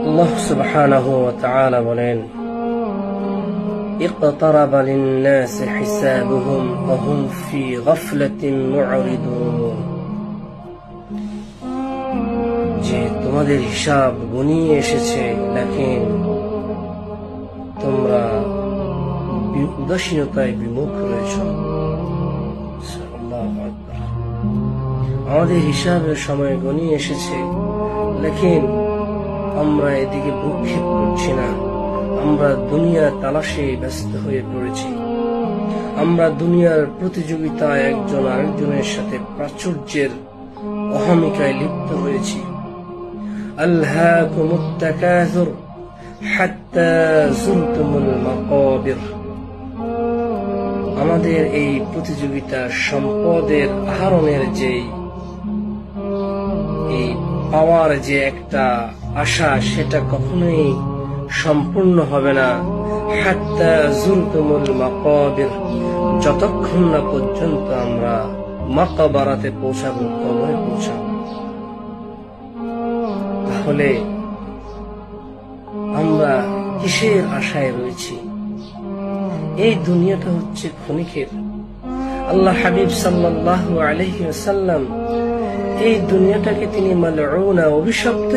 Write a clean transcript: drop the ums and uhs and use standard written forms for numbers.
আল্লাহ সুবহানাহু ওয়া তাআলা বলেন, اقترب للناس حسابهم وهم في غفلة معرضون। যে তোমাদের হিসাব ঘনিয়ে এসেছে, লেকিন তোমরা উদাসীনতায় বিমুখ রয়েছ। আমাদের হিসাবের সময় ঘনিয়ে এসেছে, লেকিন আমরা এদিকে ভ্রুক্ষেপ করছি না। আমরা দুনিয়ার তালাশে ব্যস্ত হয়ে পড়েছি। আমরা দুনিয়ার প্রতিযোগিতায় একজন আরেকজনের সাথে প্রাচুর্যের অহমিকায় লিপ্ত হয়েছি। আলহাকুমুত তাকাসুর হাত্তা যুরতুমুল মাকাবির। আমাদের এই প্রতিযোগিতা সম্পদের আহরণের যে এই পাওয়ার যে একটা আশা, সেটা কখনোই সম্পূর্ণ হবে না। হাত্তা যুরতুমুল মাকাবির, যতক্ষণ না পর্যন্ত আমরা মাকাবারাতে পৌঁছাবো, কবরে পৌঁছাবো। তাহলে আমরা কিসের আশায় রয়েছি? এই দুনিয়াটা হচ্ছে ক্ষণিকের। আল্লাহ হাবিব সাল্লাল্লাহু আলাইহি ওয়াসাল্লাম এই দুনিয়াটাকে তিনি মালউনা, অভিশপ্ত